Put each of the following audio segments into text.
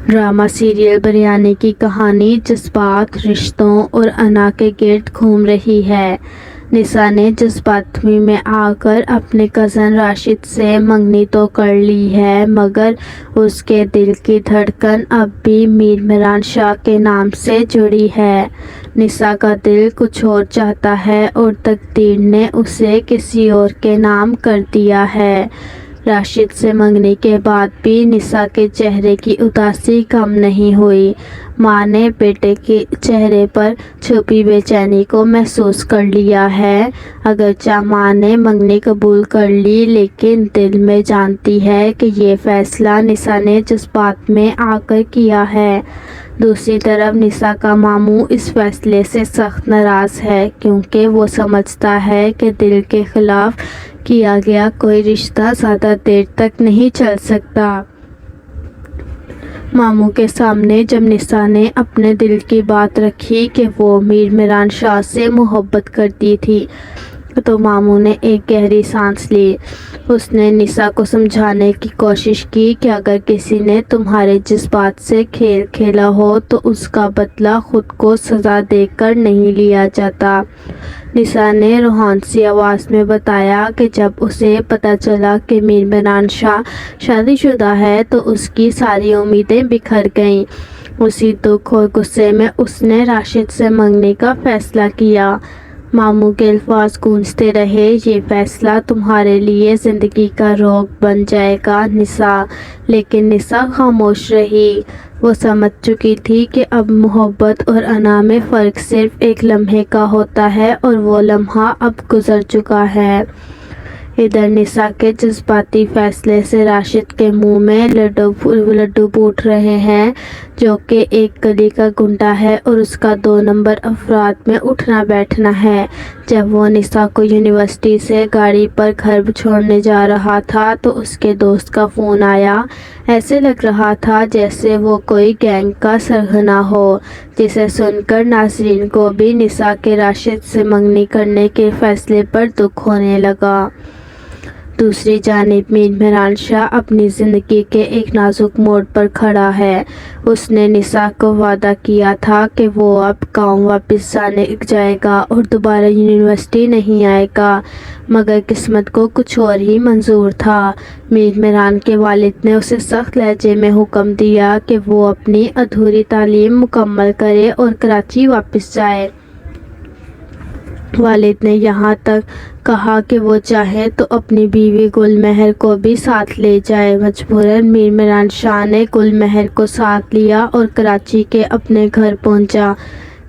Drama serial biryani की कहानी जज्बात, रिश्तों और अना के गिर्द घूम रही है। निसा ने जज्बाती में आकर अपने कज़न राशिद से मंगनी तो कर ली है, मगर उसके दिल की धड़कन अब भी मीर मिरान शाह के नाम से जुड़ी है। निसा का दिल कुछ और चाहता है और तकदीर ने उसे किसी और के नाम कर दिया है। राशिद से मंगने के बाद भी निसा के चेहरे की उदासी कम नहीं हुई। माँ ने बेटे के चेहरे पर छुपी बेचैनी को महसूस कर लिया है। अगरचे माँ ने मंगनी कबूल कर ली, लेकिन दिल में जानती है कि ये फैसला निसा ने जज्बात में आकर किया है। दूसरी तरफ निसा का मामू इस फैसले से सख्त नाराज़ है, क्योंकि वो समझता है कि दिल के खिलाफ किया गया कोई रिश्ता ज़्यादा देर तक नहीं चल सकता। मामू के सामने जब निसा ने अपने दिल की बात रखी कि वो मीर मिरान शाह से मोहब्बत करती थी, तो मामू ने एक गहरी सांस ली। उसने निसा को समझाने की कोशिश की कि अगर किसी ने तुम्हारे जज्बात से खेल खेला हो तो उसका बदला खुद को सज़ा देकर नहीं लिया जाता। निसा ने रूहान सी आवाज़ में बताया कि जब उसे पता चला कि मीर मिरान शाह शादीशुदा है तो उसकी सारी उम्मीदें बिखर गईं। उसी दुख और गुस्से में उसने राशिद से मंगने का फ़ैसला किया। मामू के अल्फाज गूंजते रहे, ये फ़ैसला तुम्हारे लिए ज़िंदगी का रोग बन जाएगा निसा। लेकिन निसा खामोश रही। वो समझ चुकी थी कि अब मोहब्बत और अना में फ़र्क सिर्फ एक लम्हे का होता है, और वो लम्हा अब गुज़र चुका है। इधर निसा के जज्बाती फैसले से राशिद के मुंह में लड्डू फूट रहे हैं, जो कि एक गली का गुंडा है और उसका 2 नंबर अफराद में उठना बैठना है। जब वो निसा को यूनिवर्सिटी से गाड़ी पर घर छोड़ने जा रहा था तो उसके दोस्त का फ़ोन आया। ऐसे लग रहा था जैसे वो कोई गैंग का सरगना हो, जिसे सुनकर नाज़रीन को भी निसा के राशिद से मंगनी करने के फ़ैसले पर दुख होने लगा। दूसरी जानिब मीर मिरान शाह अपनी ज़िंदगी के एक नाजुक मोड़ पर खड़ा है। उसने निसा को वादा किया था कि वो अब गांव वापस जाएगा और दोबारा यूनिवर्सिटी नहीं आएगा, मगर किस्मत को कुछ और ही मंजूर था। मीर मिरान के वालिद ने उसे सख्त लहजे में हुक्म दिया कि वो अपनी अधूरी तालीम मुकम्मल करे और कराची वापस जाए। वालिद ने यहाँ तक कहा कि वो चाहे तो अपनी बीवी गुलमहर को भी साथ ले जाए। मजबूरन मीर मिरान शाह ने गुलमहर को साथ लिया और कराची के अपने घर पहुँचा।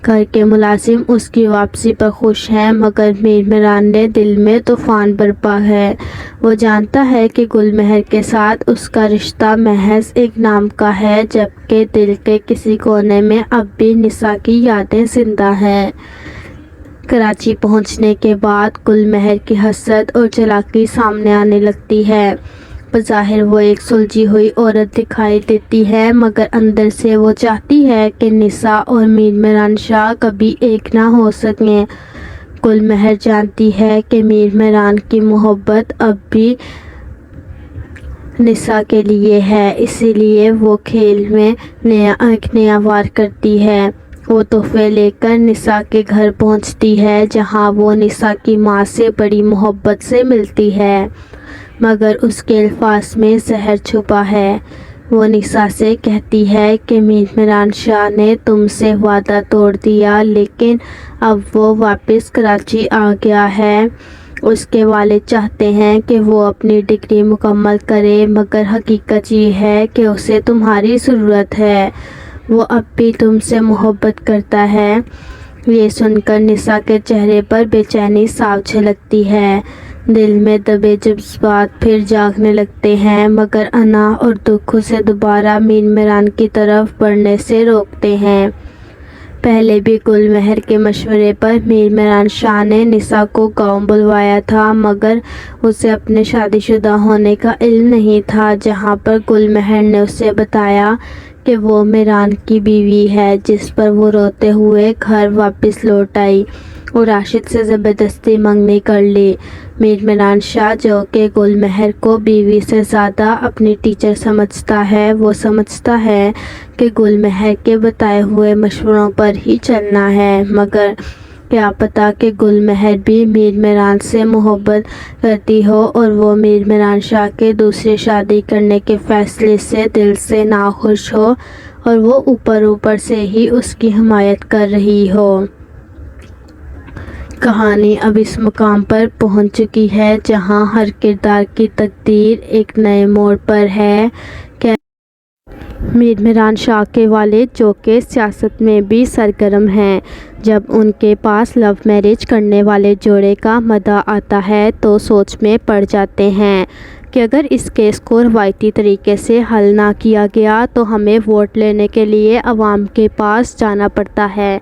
घर के मुलाजिम उसकी वापसी पर खुश हैं, मगर मीर मिरान ने दिल में तूफ़ान बरपा है। वो जानता है कि गुलमहर के साथ उसका रिश्ता महज एक नाम का है, जबकि दिल के किसी कोने में अब भी निसा की यादें जिंदा हैं। कराची पहुंचने के बाद गुलमहर की हसरत और चालाकी सामने आने लगती है। बज़ाहिर वो एक सुलझी हुई औरत दिखाई देती है, मगर अंदर से वो चाहती है कि निसा और मीर मिरान शाह कभी एक ना हो सकें। गुलमहर जानती है कि मीर मिरान की मोहब्बत अब भी निसा के लिए है, इसीलिए वो खेल में नया वार करती है। वो तोहफे लेकर निसा के घर पहुंचती है, जहां वो निसा की माँ से बड़ी मोहब्बत से मिलती है, मगर उसके अल्फाज में जहर छुपा है। वो निसा से कहती है कि मीर मिरान शाह ने तुमसे वादा तोड़ दिया, लेकिन अब वो वापस कराची आ गया है। उसके वालिद चाहते हैं कि वो अपनी डिग्री मुकम्मल करे, मगर हकीकत ये है कि उसे तुम्हारी ज़रूरत है। वो अब भी तुमसे मोहब्बत करता है। ये सुनकर निसा के चेहरे पर बेचैनी साफ झलकती है। दिल में दबे जज्बात फिर जागने लगते हैं, मगर अना और दुख उसे दोबारा मीर मिरान की तरफ बढ़ने से रोकते हैं। पहले भी गुलमहर के मशवरे पर मीर मिरान शाह ने निसा को गांव बुलवाया था, मगर उसे अपने शादीशुदा होने का इल्म नहीं था। जहां पर गुलमहर ने उसे बताया कि वो मिरान की बीवी है, जिस पर वो रोते हुए घर वापस लौट आई। اور راشد سے زبردستی منگنی کر لی۔ میر میران شاہ جو کہ گل مہر کو بیوی سے زیادہ اپنی ٹیچر سمجھتا ہے، وہ سمجھتا ہے کہ گل مہر کے بتائے ہوئے مشوروں پر ہی چلنا ہے، مگر کیا پتہ کہ گل مہر بھی میر میران سے محبت کرتی ہو اور وہ میر میران شاہ کے دوسری شادی کرنے کے فیصلے سے دل سے ناخوش ہو اور وہ اوپر سے ہی اس کی حمایت کر رہی ہو۔ کہانی اب اس مقام پر پہنچ چکی ہے جہاں ہر کردار کی تقدیر ایک نئے موڑ پر ہے۔ میر میران شاہ کے والد جو کہ سیاست میں بھی سرگرم ہیں، جب ان کے پاس لو میرج کرنے والے جوڑے کا مدعا آتا ہے تو سوچ میں پڑ جاتے ہیں کہ اگر اس کیس کو روایتی طریقے سے حل نہ کیا گیا تو ہمیں ووٹ لینے کے لیے عوام کے پاس جانا پڑتا ہے۔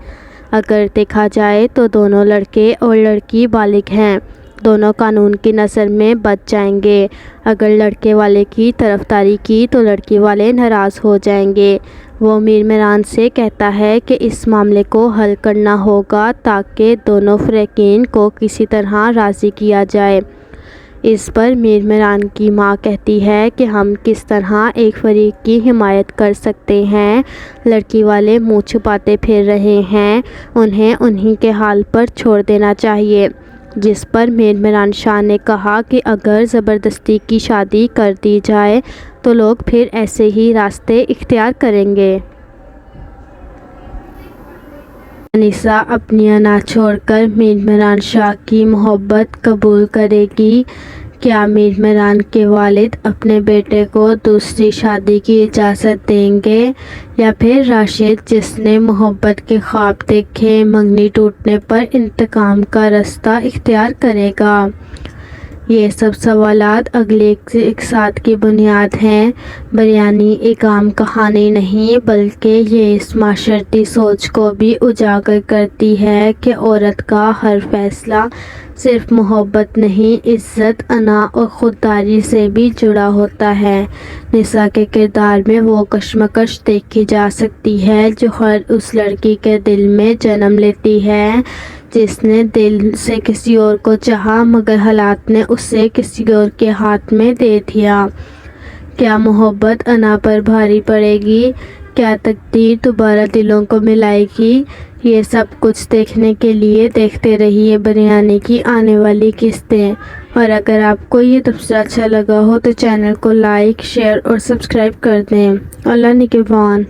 اگر دیکھا جائے تو دونوں لڑکے اور لڑکی بالغ ہیں، دونوں قانون کی نظر میں بچ جائیں گے۔ اگر لڑکے والے کی طرفداری کی تو لڑکی والے ناراض ہو جائیں گے۔ وہ میر میران سے کہتا ہے کہ اس معاملے کو حل کرنا ہوگا تاکہ دونوں فریقین کو کسی طرح راضی کیا جائے۔ اس پر میر میران کی ماں کہتی ہے کہ ہم کس طرح ایک فریق کی حمایت کر سکتے ہیں، لڑکی والے منہ چھپاتے پھر رہے ہیں، انہیں انہی کے حال پر چھوڑ دینا چاہیے۔ جس پر میر میران شاہ نے کہا کہ اگر زبردستی کی شادی کر دی جائے تو لوگ پھر ایسے ہی راستے اختیار کریں گے۔ انیسہ اپنی انا چھوڑ کر میر میران شاہ کی محبت قبول کرے گی؟ کیا میر میران کے والد اپنے بیٹے کو دوسری شادی کی اجازت دیں گے یا پھر راشد جس نے محبت کے خواب دیکھے منگنی ٹوٹنے پر انتقام کا رستہ اختیار کرے گا؟ یہ سب سوالات اگلے اقتصاد کی بنیاد ہیں۔ بریانی ایک عام کہانی نہیں بلکہ یہ اس معاشرتی سوچ کو بھی اجاگر کرتی ہے کہ عورت کا ہر فیصلہ صرف محبت نہیں، عزت، انا اور خودداری سے بھی جڑا ہوتا ہے۔ نساء کے کردار میں وہ کشمکش دیکھی جا سکتی ہے جو ہر اس لڑکی کے دل میں جنم لیتی ہے جس نے دل سے کسی اور کو چاہا مگر حالات نے اسے کسی اور کے ہاتھ میں دے دیا۔ کیا محبت انا پر بھاری پڑے گی؟ کیا تقدیر دوبارہ دلوں کو ملائے گی؟ یہ سب کچھ دیکھنے کے لیے دیکھتے رہیے بریانی کی آنے والی قسطیں۔ اور اگر آپ کو یہ تبصرہ اچھا لگا ہو تو چینل کو لائک، شیئر اور سبسکرائب کر دیں۔ اللہ نگہبان۔